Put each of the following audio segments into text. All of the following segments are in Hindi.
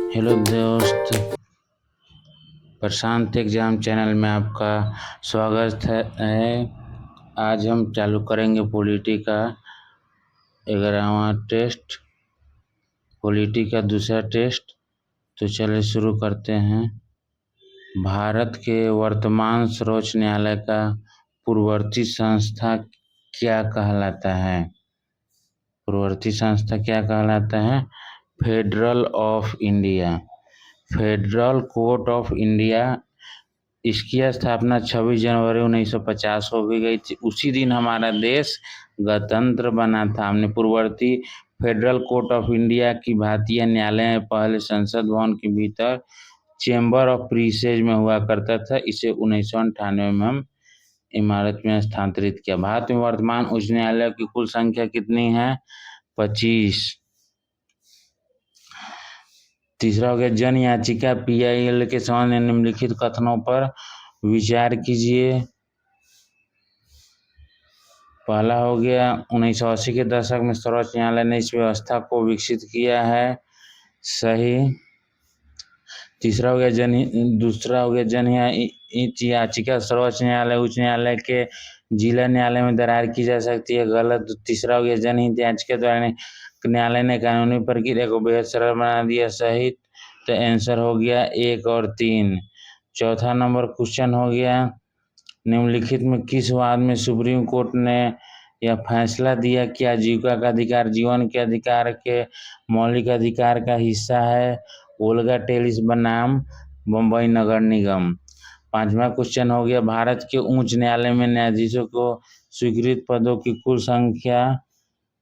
हेलो दोस्त, प्रशांत एग्जाम चैनल में आपका स्वागत है। आज हम चालू करेंगे पॉलिटी का 11वां टेस्ट, पॉलिटी का दूसरा टेस्ट। तो चलिए शुरू करते हैं। भारत के वर्तमान सर्वोच्च न्यायालय का पूर्ववर्ती संस्था क्या कहलाता है? पूर्ववर्ती संस्था क्या कहलाता है? Federal of India. Federal court of India, इसकी स्थापना 26 जनवरी 1950 को भी गई थी। उसी दिन हमारा देश गणतंत्र बना था। हमने पूर्ववर्ती फेडरल कोर्ट ऑफ इंडिया की भारतीय न्यायालय पहले संसद भवन के भीतर चेंबर ऑफ प्रीसेज में हुआ करता था। इसे 1998 में हम इमारत में स्थानांतरित किया। भारत में वर्तमान उच्च न्यायालय की कुल संख्या कितनी है? 25। तीसरा हो गया जन याचिका PIL के संबंध में निम्नलिखित कथनों पर विचार कीजिए। पहला हो गया 1980 के दशक में सर्वोच्च न्यायालय ने इस व्यवस्था को विकसित किया है। सही। दूसरा हो गया जनहित याचिका सर्वोच्च न्यायालय उच्च न्यायालय के जिला न्यायालय में दरार की जा सकती है। गलत। तीसरा हो गया जनहित याचिका द्वारा न्यायालय ने कानूनी प्रक्रिया को बेहद सरल बना दिया। सही। तो आंसर हो गया 1 और 3। चौथा नंबर क्वेश्चन हो गया निम्नलिखित में किस वाद में सुप्रीम कोर्ट ने यह फैसला दिया कि आजीविका का अधिकार जीवन के अधिकार के मौलिक अधिकार का हिस्सा है? ओल्गा टेलिस बनाम बम्बई नगर निगम। पांचवा क्वेश्चन हो गया भारत के उच्च न्यायालय में न्यायाधीशों को स्वीकृत पदों की कुल संख्या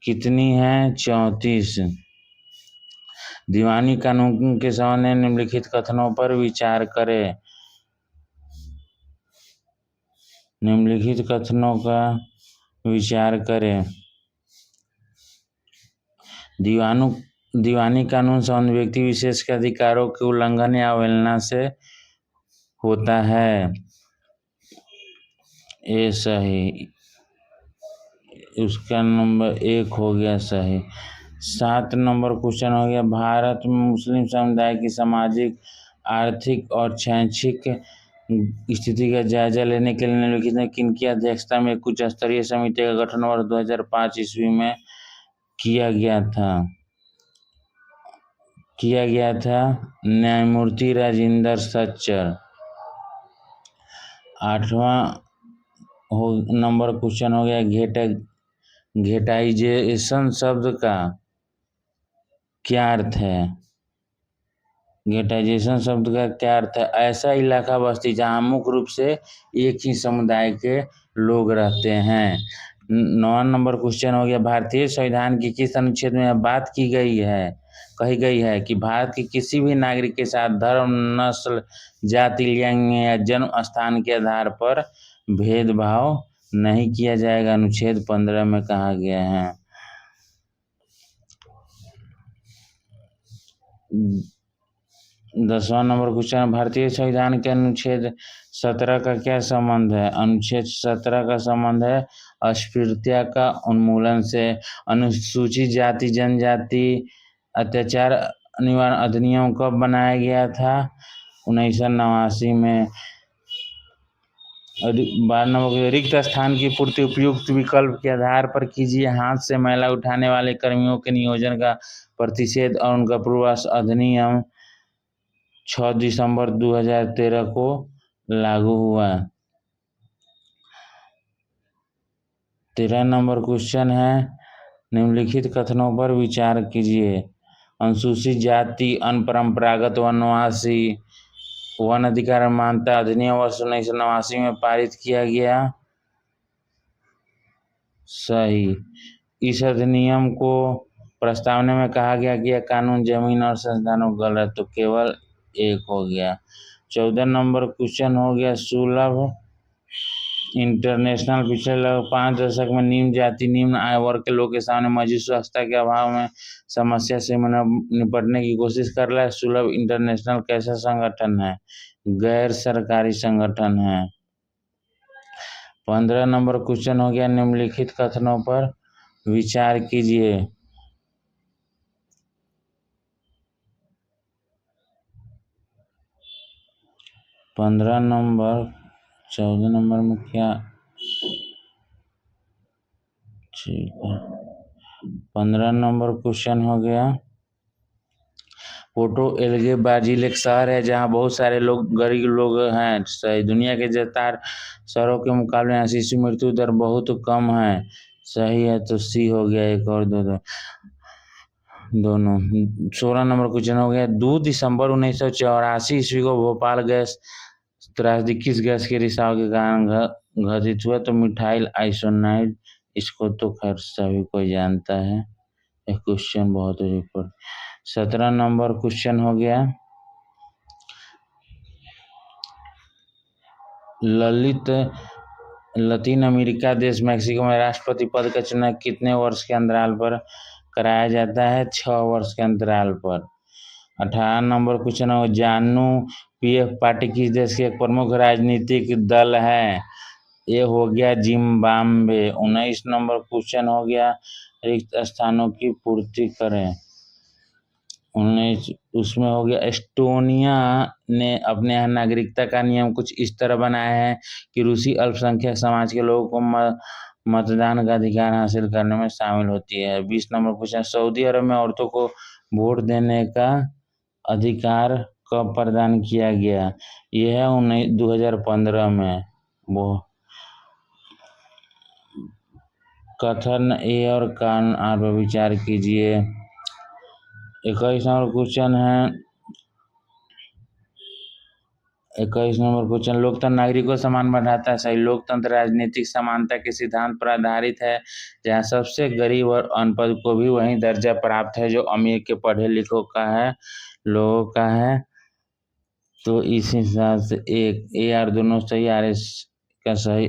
कितनी है? 34। दीवानी कानून के संबंध में निम्नलिखित कथनों पर विचार करें। निम्नलिखित कथनों का विचार करें। दीवानी कानून संबंध व्यक्ति विशेष के अधिकारों के उल्लंघन या अवहेलना से होता है। ये सही। उसका नंबर 1 हो गया सही। 7 नंबर क्वेश्चन हो गया भारत में मुस्लिम समुदाय की सामाजिक, आर्थिक और शैक्षिक स्थिति का जायजा लेने के लिए निम्नलिखित में किनकी अध्यक्षता में उच्च स्तरीय समिति का गठन वर्ष 2005 ईस्वी में किया गया था? न्यायमूर्ति राजेंद्र सच्चर। 8वां नंबर क्वेश्चन हो गया घेटाइजेशन शब्द का क्या अर्थ है? घेटाइजेशन शब्द का क्या अर्थ है? ऐसा इलाका बस्ती जहाँ मुख्य रूप से एक ही समुदाय के लोग रहते हैं। 9वां नंबर क्वेश्चन हो गया भारतीय संविधान की किस अनुच्छेद में बात कही गई है कि भारत के किसी भी नागरिक के साथ धर्म, नस्ल, जाति, लिंग या जन्म स्थान के आधार पर भेदभाव नहीं किया जाएगा? अनुच्छेद 15 में कहा गया है। 10वां नंबर क्वेश्चन भारतीय संविधान के अनुच्छेद 17 का क्या संबंध है? अनुच्छेद 17 का संबंध है अस्पृश्यता का उन्मूलन से। अनुसूचित जाति जनजाति अत्याचार निवारण अधिनियम कब बनाया गया था? 1989 में। 12 नंबर रिक्त स्थान की पूर्ति उपयुक्त विकल्प के आधार पर कीजिए। हाथ से मैला उठाने वाले कर्मियों के नियोजन का प्रतिषेध और उनका पूर्वास अधिनियम 6 दिसंबर 2013 को लागू हुआ। 13 नंबर क्वेश्चन है निम्नलिखित कथनों पर विचार कीजिए। अनुसूचित जाति, अनपरंपरागत वनवासी वन अधिकार मान्यता अधिनियम वर्ष 1989 में पारित किया गया। सही। इस अधिनियम को प्रस्तावना में कहा गया कि यह कानून जमीन और संस्थानों को गलत, तो केवल 1 हो गया। 14 नंबर क्वेश्चन हो गया सुलभ इंटरनेशनल पिछले लगभग 5 दशक में निम्न जाति निम्न आय वर्ग के लोग के सामने मौजूद स्वच्छता के अभाव में समस्या से निपटने की कोशिश कर रहा है। सुलभ इंटरनेशनल कैसा संगठन है? गैर सरकारी संगठन है। 15 नंबर क्वेश्चन हो गया निम्नलिखित कथनों पर विचार कीजिए। 15 नंबर 14 नंबर में क्या, ठीक है। 15 नंबर क्वेश्चन हो गया, पोर्टो एलेग्रे ब्राजील एक शहर है जहाँ बहुत सारे लोग गरीब लोग हैं। सही। दुनिया के ज्यादातर शहरों के मुकाबले यहाँ शिशु मृत्यु दर बहुत कम है। सही है, तो सी हो गया। एक और दोनों। 16 नंबर क्वेश्चन हो गया, 2 दिसंबर 1984 ईस्वी को भोपाल गैस त्रासदी किस गैस के रिसाव के कारण घटित हुआ, तो मिथाइल आइसोनाइड। इसको तो खैर सभी कोई जानता है, एक क्वेश्चन बहुत ऊपर। 17 नंबर क्वेश्चन हो गया, लतीन अमेरिका देश मैक्सिको में राष्ट्रपति पद का चुनाव कितने वर्ष के अंतराल पर कराया जाता है, 6 वर्ष के अंतराल पर। 18 नंबर क्वेश्चन हो, जानू पीएफ पार्टी किस देश के एक प्रमुख राजनीतिक दल है, ये हो गया जिम्बाब्वे। 19 नंबर क्वेश्चन हो गया, रिक्त स्थानों की पूर्ति करें। 19 उसमें हो गया, एस्टोनिया ने अपने यहाँ नागरिकता का नियम कुछ इस तरह बनाया है कि रूसी अल्पसंख्यक समाज के लोगों को मतदान का अधिकार हासिल करने में शामिल होती है। 20 नंबर क्वेश्चन, सऊदी अरब में औरतों को वोट देने का अधिकार कब प्रदान किया गया, यह है 2015 में। वो कथन ए और कान आर पर विचार कीजिए। 21 नंबर क्वेश्चन है, 21 नंबर क्वेश्चन, लोकतंत्र नागरिकों को समान बढ़ाता है। सही। लोकतंत्र राजनीतिक समानता के सिद्धांत पर आधारित है, जहाँ सबसे गरीब और अनपढ़ को भी वही दर्जा प्राप्त है जो अमीर के पढ़े लिखों का है, लोगों का है। तो इस हिसाब से एक ए आर दोनों सही, आर एस का सही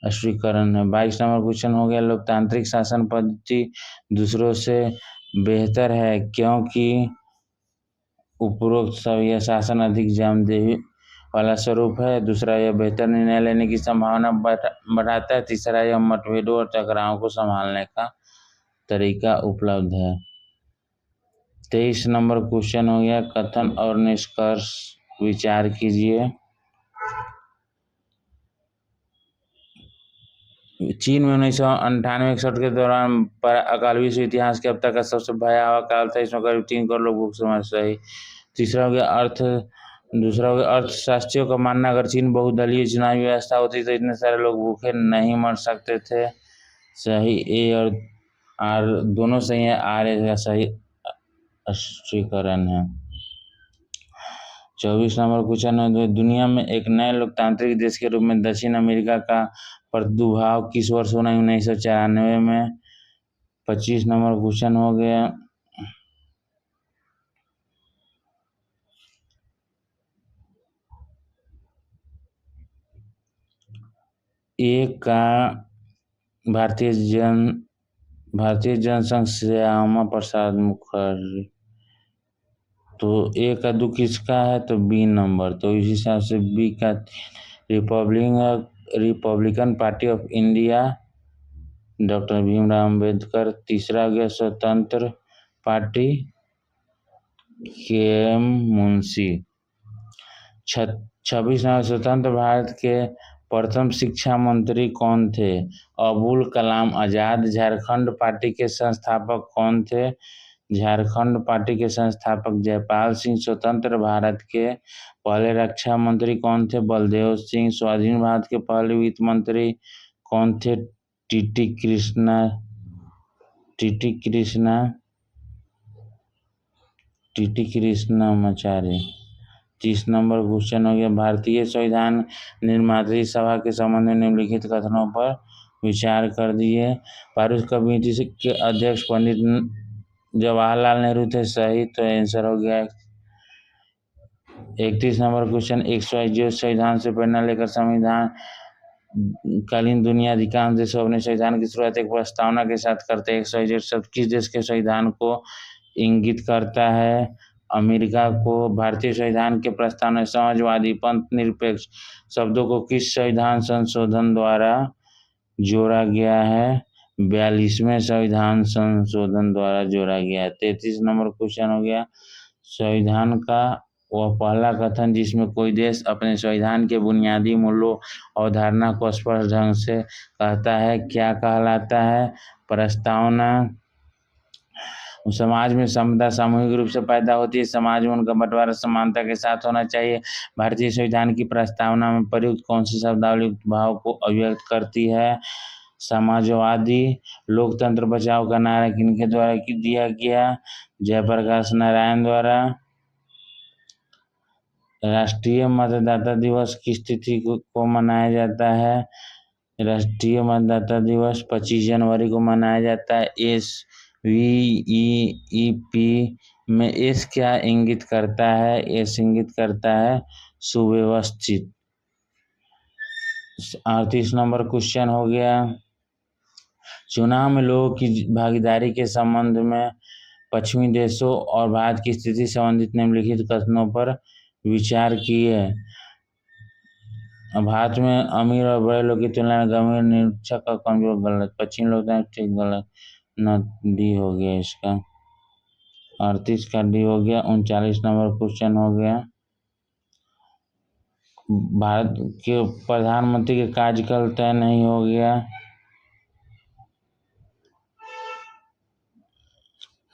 स्वीकरण है। 22 नंबर क्वेश्चन हो गया, लोकतांत्रिक शासन पद्धति दूसरों से बेहतर है क्योंकि उपरोक्त सब यह शासन अधिक जवाबदेही वाला स्वरूप है। दूसरा, यह बेहतर निर्णय लेने की संभावना बढ़ाता है। तीसरा, यह मतभेदों और टकराव को संभालने का तरीका उपलब्ध है। 23 नंबर क्वेश्चन हो गया, कथन और निष्कर्ष विचार कीजिए। चीन में 1998-61 के दौरान अकाल विश्व इतिहास के अब तक का सबसे भयावह काल था। इसमें करीब 3 करोड़ लोग भूख से मर गए। दूसरा हो गया अर्थशास्त्रियों का मानना, अगर चीन बहुदलीय चुनावी व्यवस्था होती तो इतने सारे लोग भूखे नहीं मर सकते थे। सही। ए और आर दोनों सही है, आर ए का सही स्वीकरण है। 24 नंबर क्वेश्चन है, दुनिया में एक नए लोकतांत्रिक देश के रूप में दक्षिण अमेरिका का प्रादुर्भाव किस वर्ष होना, 1994 में। 25 नंबर क्वेश्चन हो गया, एक का भारतीय जनसंघ श्यामा प्रसाद मुखर्जी, तो ए का 2 किसका है, तो बी नंबर। तो इस हिसाब से बी का Republican party of India doctor Bhimrao Ambedkar. तीसरा हो गया स्वतंत्र पार्टी के एम मुंशी। 26 नवंबर, स्वतंत्र भारत के प्रथम शिक्षा मंत्री कौन थे, अबुल कलाम आजाद। झारखंड पार्टी के संस्थापक कौन थे, झारखंड पार्टी के संस्थापक जयपाल सिंह। स्वतंत्र भारत के पहले रक्षा मंत्री कौन थे, बलदेव सिंह। स्वाधीन भारत के पहले वित्त मंत्री कौन थे, टीटी कृष्णामाचार्य। 30 नंबर क्वेश्चन हो गया, भारतीय संविधान निर्मात्री सभा के संबंध में निम्नलिखित कथनों पर विचार कर दिए। भारत कमेटी के अध्यक्ष पंडित जवाहरलाल नेहरू थे। सही। तो आंसर हो गया 31 नंबर क्वेश्चन, XYZ संविधान से प्रेरणा लेकर संविधान कालीन दुनिया अधिकांश देशों अपने संविधान की शुरुआत एक प्रस्तावना के साथ करते हैं। XYZ शब्द किस देश के संविधान को इंगित करता है, अमेरिका को। भारतीय संविधान के प्रस्तावना समाजवादी, पंथ निरपेक्ष शब्दों को किस संविधान संशोधन द्वारा जोड़ा गया है, 42वें संविधान संशोधन द्वारा जोड़ा गया है। 33 नंबर क्वेश्चन हो गया, संविधान का वह पहला कथन जिसमें कोई देश अपने संविधान के बुनियादी मूल्यों और धारणा को स्पष्ट ढंग से कहता है क्या कहलाता है? प्रस्तावना। समाज में समता सामूहिक रूप से पैदा होती है, समाज में उनका बंटवारा समानता के साथ होना चाहिए। भारतीय संविधान की प्रस्तावना में प्रयुक्त कौन सी शब्दावली भाव को अभिव्यक्त करती है? समाजवादी। लोकतंत्र बचाओ का नारा किनके द्वारा दिया गया? जयप्रकाश नारायण द्वारा। राष्ट्रीय मतदाता दिवस किस तिथि को मनाया जाता है? राष्ट्रीय मतदाता दिवस 25 जनवरी को मनाया जाता है। SVEEP में एस क्या इंगित करता है? एस इंगित करता है सुव्यवस्थित। 38 नंबर क्वेश्चन हो गया, चुनाव में लोगों की भागीदारी के संबंध में पश्चिमी देशों और भारत की स्थिति संबंधित निम्नलिखित कथनों पर विचार किए। भारत में अमीर और बड़े लोग की तुलना में गंभीर निरक्षर और कमजोर। गलत। पश्चिमी लोकतंत्र ठीक। गलत। डी हो गया इसका। 38 का डी हो गया। 39 नंबर क्वेश्चन हो गया, भारत के प्रधानमंत्री के कार्यकाल तय नहीं हो गया।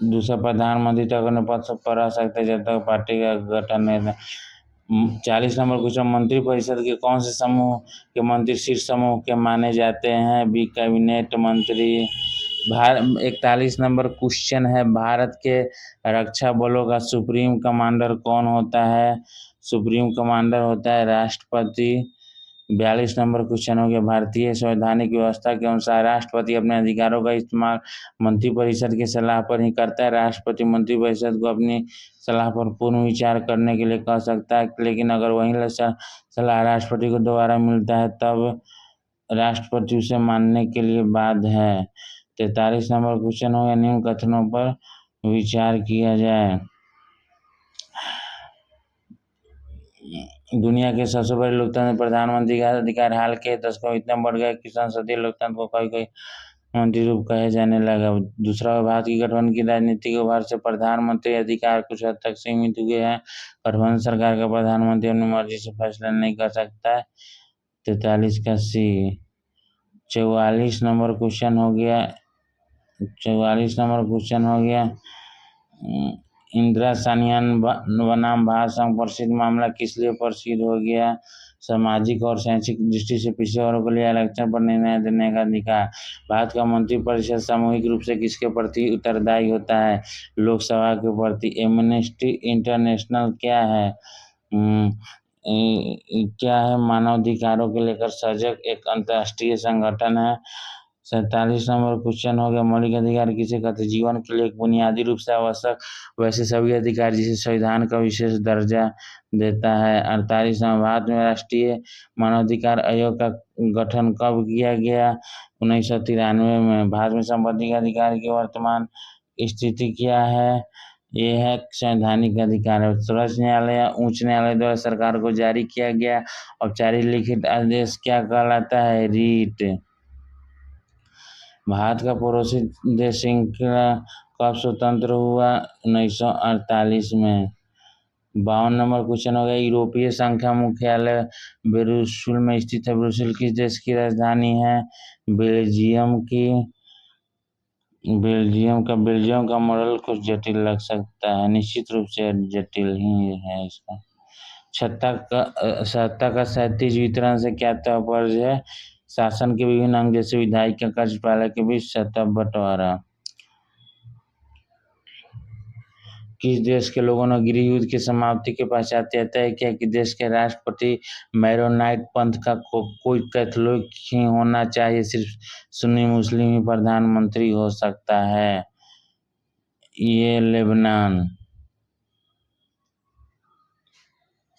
दूसरा, प्रधानमंत्री तक अपने पद पर रह सकते जब तक पार्टी का गठन नहीं था। 40 नंबर क्वेश्चन, मंत्रिपरिषद के कौन से समूह के मंत्री शीर्ष समूह के माने जाते हैं? बी कैबिनेट मंत्री। 41 नंबर क्वेश्चन है, भारत के रक्षा बलों का सुप्रीम कमांडर कौन होता है? सुप्रीम कमांडर होता है राष्ट्रपति। 42 नंबर क्वेश्चन हो गया, भारतीय संवैधानिक व्यवस्था के अनुसार राष्ट्रपति अपने अधिकारों का इस्तेमाल मंत्रिपरिषद की सलाह पर ही करता है। राष्ट्रपति मंत्रिपरिषद को अपनी सलाह पर पूर्ण विचार करने के लिए कह सकता है, लेकिन अगर वही सलाह राष्ट्रपति को दोबारा मिलता है तब राष्ट्रपति उसे मानने के लिए बाध्य है। 43 नंबर क्वेश्चन हो गया, निम्न कथनों पर विचार किया जाए। दुनिया के सबसे बड़े लोकतंत्र प्रधानमंत्री का अधिकार हाल के दशकों में इतना बढ़ गया कि संसदीय लोकतंत्र को कोई मंत्री रूप कहे जाने लगा। दूसरा, भारत की गठबंधन की राजनीतिक उभार से प्रधानमंत्री अधिकार कुछ हद तक सीमित हुए हैं। गठबंधन सरकार का प्रधानमंत्री अपनी मर्जी से फैसला नहीं कर सकता है। 43 का सी। 44 नंबर क्वेश्चन हो गया, 44 नंबर क्वेश्चन हो गया, इंदिरा सान्याल बनाम भारत संघ प्रसिद्ध मामला किस लिए प्रसिद्ध हो गया? सामाजिक और शैक्षिक दृष्टि से पिछड़े वर्गों के लिए आरक्षण पर निर्णय देने का अधिकार। भारत का मंत्रिपरिषद सामूहिक रूप से किसके प्रति उत्तरदायी होता है? लोकसभा के प्रति। एमनेस्टी इंटरनेशनल क्या है? क्या है? मानवाधिकारों के लेकर सजग एक अंतर्राष्ट्रीय संगठन है। 47 नंबर क्वेश्चन हो गया, मौलिक अधिकार किसे कहते हैं? जीवन के लिए एक बुनियादी रूप से आवश्यक वैसे सभी अधिकार जिसे संविधान का विशेष दर्जा देता है। 48 नंबर, भारत में राष्ट्रीय मानवाधिकार आयोग का गठन कब किया गया? 1993 में। भारत में संपत्ति के अधिकार की वर्तमान स्थिति क्या है? ये है संवैधानिक अधिकार है। सर्वोच्च न्यायालय या उच्च न्यायालय द्वारा सरकार को जारी किया गया औपचारिक लिखित आदेश क्या कहलाता है? रीट। भारत का पड़ोसी देश श्रीलंका कब स्वतंत्र हुआ? 1948 में। 52 नंबर क्वेश्चन हो गया, यूरोपीय संघ का मुख्यालय ब्रुसेल्स में स्थित है। ब्रुसेल्स किस देश की राजधानी है? बेल्जियम की। बेल्जियम का मॉडल कुछ जटिल लग सकता है, निश्चित रूप से जटिल ही है इसका। सत्ता का क्षैतिज वितरण से क्या तात्पर्य है? शासन के विभिन्न अंग जैसे विधायिका कार्यपालिका के बीच सत्ता बंटवारा। किस देश के लोगों ने गृह युद्ध की समाप्ति के पश्चात तय किया कि देश के राष्ट्रपति मैरोनाइट पंथ का कोई कैथोलिक ही होना चाहिए, सिर्फ सुन्नी मुस्लिम ही प्रधानमंत्री हो सकता है? ये लेबनान।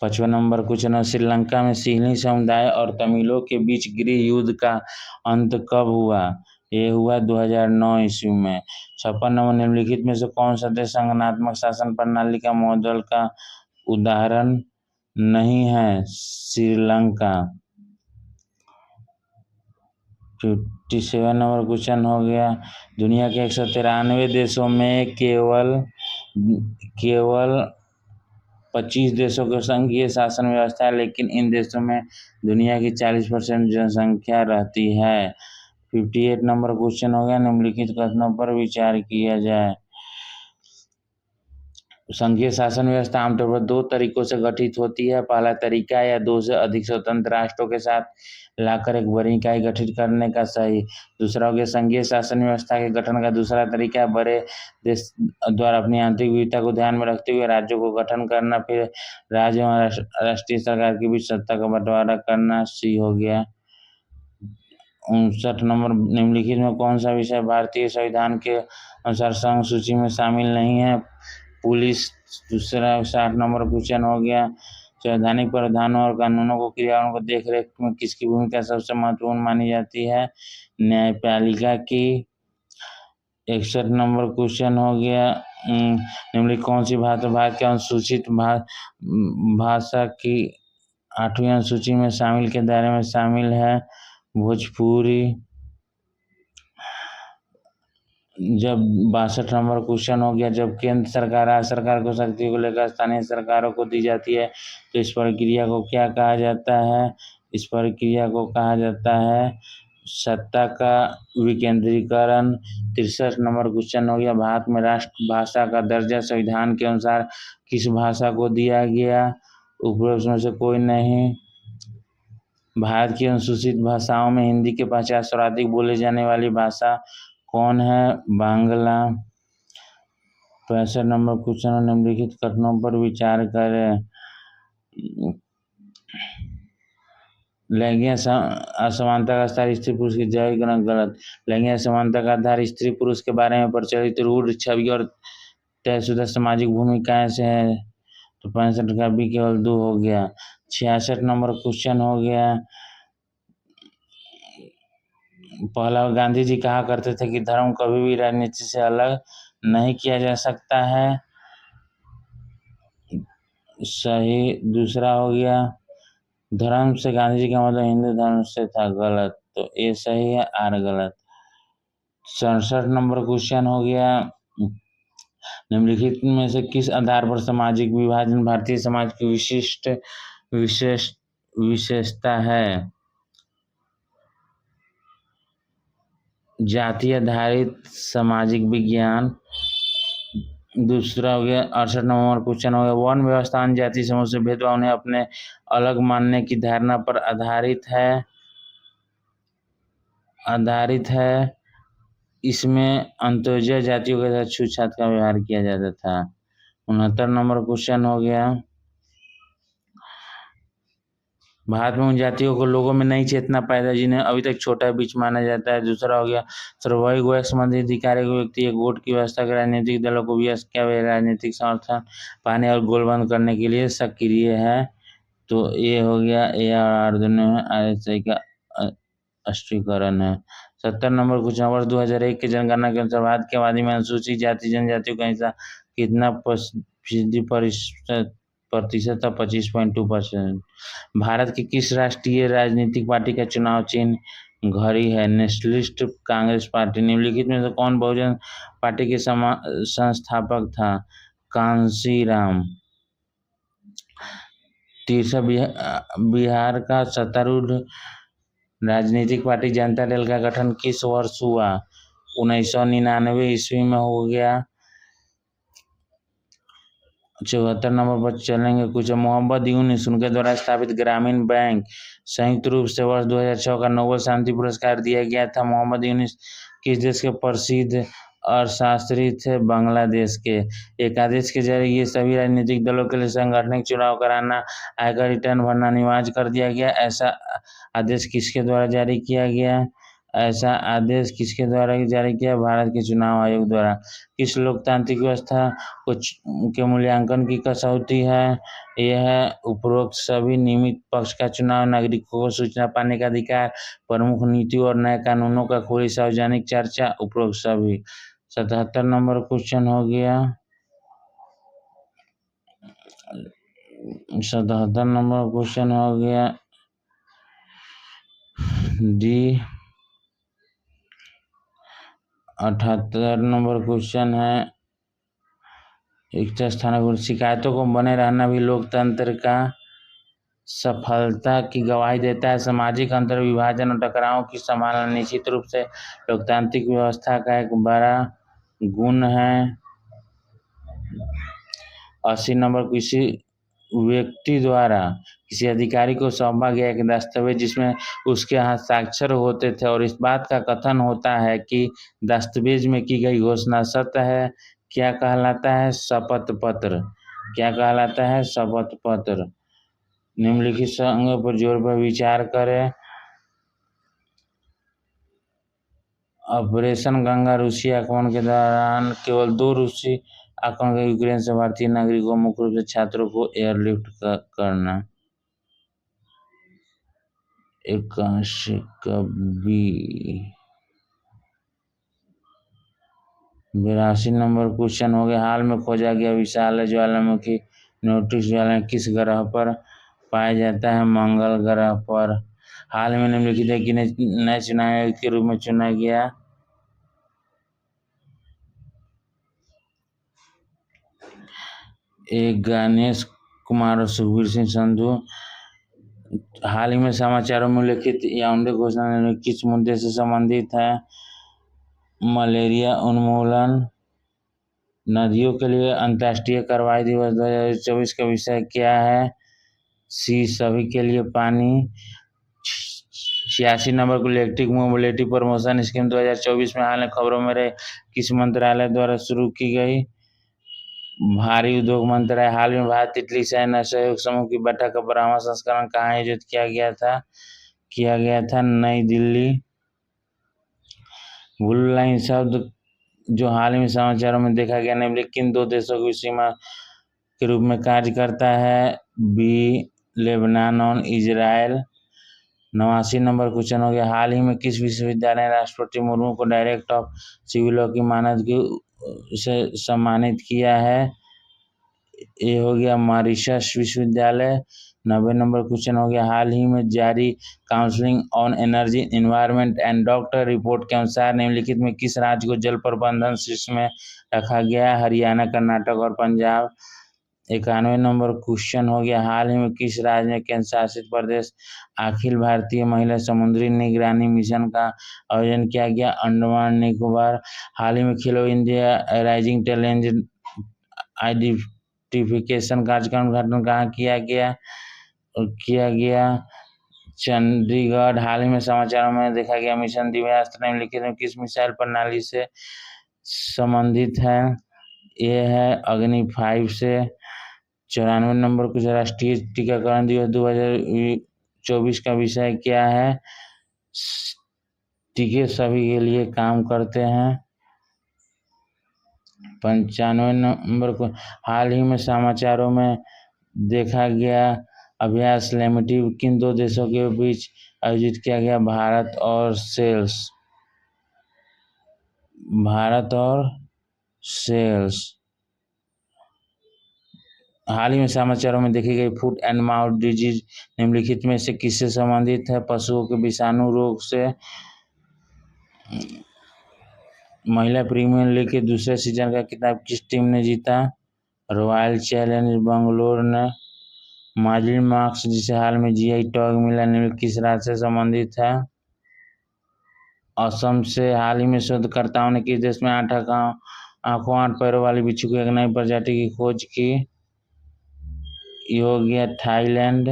55 नंबर क्वेश्चन, श्रीलंका में सिंहली समुदाय और तमिलों के बीच गृह युद्ध का अंत कब हुआ? ये हुआ 2009 ईस्वी में। 56 नंबर, निम्नलिखित में से कौन सा देश संगठनात्मक शासन प्रणाली का मॉडल का उदाहरण नहीं है? श्रीलंका। 57 नंबर क्वेश्चन हो गया, दुनिया के 193 देशों में केवल 25 देशों की संघीय शासन व्यवस्था है, लेकिन इन देशों में दुनिया की 40% जनसंख्या रहती है। 58 नंबर क्वेश्चन हो गया, निम्नलिखित कथनों पर विचार किया जाए। संघीय शासन व्यवस्था आमतौर पर दो तरीकों से गठित होती है। पहला तरीका या दो से अधिक स्वतंत्र राष्ट्रों के साथ लाकर एक बड़ी इकाई गठित करने का सही। दूसरा हो गया संघीय शासन व्यवस्था के गठन का दूसरा तरीका है बड़े देश द्वारा अपनी आंतरिक विविधता को ध्यान में रखते हुए राज्यों को गठन करना, फिर राज्य और राष्ट्रीय सरकार के बीच सत्ता का बंटवारा करना। सी हो गया। 59 नंबर, निम्नलिखित में कौन सा विषय भारतीय संविधान के अनुसार संघ सूची में शामिल नहीं है? पुलिस। दूसरा 60 नंबर क्वेश्चन हो गया, संवैधानिक प्रावधानों और कानूनों को क्रियाओं को देखरेख में किसकी भूमिका सबसे महत्वपूर्ण मानी जाती है? न्यायपालिका की। 61 नंबर क्वेश्चन हो गया, निम्नलिखित कौन सी भाषा भारत के अनुसूचित भाषा की 8वीं अनुसूची में शामिल के दायरे में शामिल है? भोजपुरी। जब 62 नंबर क्वेश्चन हो गया, जब केंद्र सरकार राज्य सरकार को शक्ति को लेकर स्थानीय सरकारों को दी जाती है तो इस प्रक्रिया को क्या कहा जाता है? इस प्रक्रिया को कहा जाता है सत्ता का विकेंद्रीकरण। 63 नंबर क्वेश्चन हो गया, भारत में राष्ट्रभाषा का दर्जा संविधान के अनुसार किस भाषा को दिया गया? उपरोक्त में से कोई नहीं। भारत की अनुसूचित भाषाओं में हिंदी के पश्चात सर्वाधिक बोले जाने वाली भाषा कौन है? बांग्ला। 65 नंबर क्वेश्चन, निम्नलिखित कथनों पर विचार करें। लैंगिक असमानता का स्तर स्त्री पुरुष की जय गलत। लैंगिक असमानता का आधार स्त्री पुरुष के बारे में प्रचलित रूढ़ छवि और तयशुदा सामाजिक भूमिकाएं से है, तो 65 का भी केवल 2 हो गया। 66 नंबर क्वेश्चन हो गया, पहला, गांधी जी कहा करते थे कि धर्म कभी भी राजनीति से अलग नहीं किया जा सकता है। सही। दूसरा हो गया, धर्म से गांधी जी का मतलब हिंदू धर्म से था, गलत, तो ए सही है, आर गलत। 67 नंबर क्वेश्चन हो गया, निम्नलिखित में से किस आधार पर सामाजिक विभाजन भारतीय समाज की विशेषता है? जाति आधारित सामाजिक विज्ञान। दूसरा हो गया 68 नंबर क्वेश्चन हो गया, वर्ण व्यवस्था अन्य जाति समूह से भेदभाव उन्हें अपने अलग मानने की धारणा पर आधारित है। इसमें अंत्योदय जातियों के साथ छूतछात का व्यवहार किया जाता था। 69 नंबर क्वेश्चन हो गया, भारत में उन जातियों को लोगों में नई चेतना पैदा जिन्हें अभी तक छोटा बीच माना जाता है। दूसरा हो गया, सर्वोच्च गोयक संबंधी अधिकारी को व्यक्ति एक वोट की व्यवस्था कर राजनीतिक दलों को भी क्या वे राजनीतिक समर्थन पाने और गोलबंद करने के लिए सक्रिय है। तो ये हो गया, ए और आर दोनों है, RSI का स्पष्टीकरण है। 70 नंबर क्वेश्चन, वर्ष 2001 की जनगणना के अनुसार भारत की आबादी में अनुसूचित जाति जनजातियों का हिस्सा कितना प्रतिशत था? 25.2%। भारत की किस राष्ट्रीय राजनीतिक पार्टी का चुनाव चिन्ह घड़ी है? Nationalist Congress party. निम्नलिखित में से कौन बहुजन पार्टी के संस्थापक था? कांशीराम। तीसरा, बिहार का सत्तारूढ़ राजनीतिक पार्टी जनता दल का गठन किस वर्ष हुआ? 1999 ईस्वी में हो गया। 74 नंबर पर चलेंगे कुछ, मोहम्मद यूनुस उनके द्वारा स्थापित ग्रामीण बैंक संयुक्त रूप से वर्ष 2006 का नोबेल शांति पुरस्कार दिया गया था। मोहम्मद यूनुस किस देश के प्रसिद्ध अर्थशास्त्री थे? बांग्लादेश के। एकादेश के जरिए ये सभी राजनीतिक दलों के लिए सांगठनिक चुनाव कराना, आयकर रिटर्न भरना अनिवार्य कर दिया गया। ऐसा आदेश किसके द्वारा जारी किया गया? ऐसा आदेश किसके द्वारा जारी किया? भारत के चुनाव आयोग द्वारा। किस लोकतांत्रिक व्यवस्था के मूल्यांकन की कसौटी है? यह है उपरोक्त सभी नियमित पक्ष का चुनाव, नागरिकों को सूचना पाने का अधिकार, प्रमुख नीतियों और नए कानूनों का खुली सार्वजनिक चर्चा, उपरोक्त सभी। 77 नंबर क्वेश्चन हो गया, 77 नंबर क्वेश्चन हो गया डी। 78 नंबर क्वेश्चन है, रिक्त स्थानों पर शिकायतों को बने रहना भी लोकतंत्र का सफलता की गवाही देता है। सामाजिक अंतर विभाजन और टकरावों की संभालना निश्चित रूप से लोकतांत्रिक व्यवस्था का एक बड़ा गुण है। 80 नंबर, किसी व्यक्ति द्वारा किसी अधिकारी को सौंपा गया एक दस्तावेज जिसमें उसके हस्ताक्षर होते थे और इस बात का कथन होता है कि दस्तावेज में की गई घोषणा सत्य है, क्या कहलाता है? शपथ पत्र। क्या कहलाता है? शपथ पत्र। निम्नलिखित संज्ञा पर जोर पर विचार करें। ऑपरेशन गंगा रूसी आक्रमण के दौरान केवल 2 रूसी आक्रमण के यूक्रेन से भारतीय नागरिकों, मुख्य रूप से छात्रों को एयरलिफ्ट करना। 81 का बी। 82 नंबर क्वेश्चन हो गया, हाल में खोजा गया विशाल ज्वालामुखी नोटिस ज्वाला किस ग्रह पर पाया जाता है? मंगल ग्रह पर। हाल में निम्नलिखित है कि नए चुनाव आयुक्त के रूप में चुना गया। एक गणेश कुमार और सुखबीर सिंह संधू। हाल ही में समाचारों में उल्लेखित याओंडे घोषणा किस मुद्दे से संबंधित है? मलेरिया उन्मूलन। नदियों के लिए अंतर्राष्ट्रीय कार्रवाई दिवस 2024 का विषय क्या है? सी, सभी के लिए पानी। 86 नंबर को इलेक्ट्रिक मोबिलिटी प्रमोशन स्कीम 2024 में हाल में खबरों में रहे किस मंत्रालय द्वारा शुरू की गई? भारी उद्योग मंत्रालय। हाल में भारत इटली सैन्य सहयोग समूह की बैठक का 12वां संस्करण कहाँ आयोजित किया गया था? नई दिल्ली। ब्लू लाइन शब्द जो हाल ही में समाचारों में देखा गया, निम्नलिखित किन 2 देशों की सीमा के रूप में कार्य करता है? बी, लेबनान और इजराइल। 89 नंबर क्वेश्चन हो गया, हाल ही में किस विश्वविद्यालय ने राष्ट्रपति मुर्मू को डायरेक्टर ऑफ सिविल लॉ की मानद से सम्मानित किया है? ये हो गया मॉरिशस विश्वविद्यालय। 90 नंबर क्वेश्चन हो गया, हाल ही में जारी council on energy environment and doctor report के अनुसार निम्नलिखित में किस राज्य को जल प्रबंधन शीर्ष में रखा गया? हरियाणा, कर्नाटक और पंजाब। 91 नंबर क्वेश्चन हो गया, हाल ही में किस राज्य में केंद्र शासित प्रदेश अखिल भारतीय महिला समुद्री निगरानी मिशन का आयोजन किया गया? अंडमान निकोबार। हाल ही में खेलो इंडिया राइजिंग टैलेंट आइडेंटिफिकेशन कार्यक्रम का उद्घाटन कहाँ किया गया? चंडीगढ़। हाल ही में समाचारों में देखा गया मिशन दिव्यास्त्र निम्नलिखित में किस मिसाइल प्रणाली से संबंधित है? ये है अग्नि 5 से। 94 नंबर कुछ राष्ट्रीय टीकाकरण दिवस 2024 का विषय क्या है? टीके सभी के लिए काम करते हैं। 95 नंबर को हाल ही में समाचारों में देखा गया अभ्यास लेमिटिव किन 2 देशों के बीच आयोजित किया गया? भारत और सेल्स। हाल ही में समाचारों में देखी गई फुट एंड माउथ डिजीज निम्नलिखित में से किससे संबंधित है? पशुओं के विषाणु रोग से। महिला प्रीमियर लीग के दूसरे सीजन का खिताब किस टीम ने जीता? रॉयल चैलेंजर्स बेंगलोर ने। मार्जिन मार्क्स जिसे हाल में जीआई टैग मिला निम्नलिखित किस राज्य से संबंधित है? असम से। हाल ही में शोधकर्ताओं ने किस देश में 8 आंखों 8 पैरों वाली बिच्छू की एक नई प्रजाति की खोज की? ये हो गया थाईलैंड।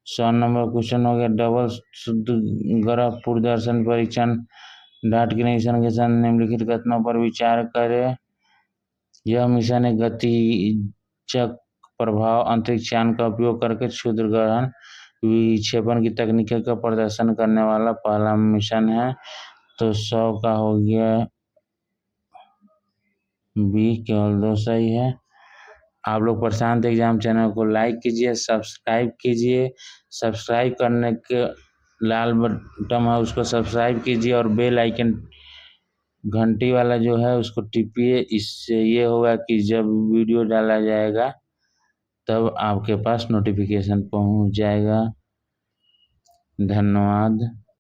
100 नंबर क्वेश्चन हो गया, डबल शुद्ध ग्रह प्रदर्शन परीक्षण डाट के मिशन के साथ निम्नलिखित कथनों पर विचार करें। यह मिशन एक गतिजक प्रभाव अंतरिक्ष यान का उपयोग करके क्षुद्र ग्रह विक्षेपण की तकनीक का प्रदर्शन करने वाला पहला मिशन है। तो 100 का हो गया बी, केवल 2 सही है। आप लोग प्रशांत एग्जाम चैनल को लाइक कीजिए, सब्सक्राइब कीजिए। सब्सक्राइब करने के लाल बटन है उसको सब्सक्राइब कीजिए और बेल आइकन घंटी वाला जो है उसको टिपिए। इससे ये होगा कि जब वीडियो डाला जाएगा तब आपके पास नोटिफिकेशन पहुंच जाएगा। धन्यवाद।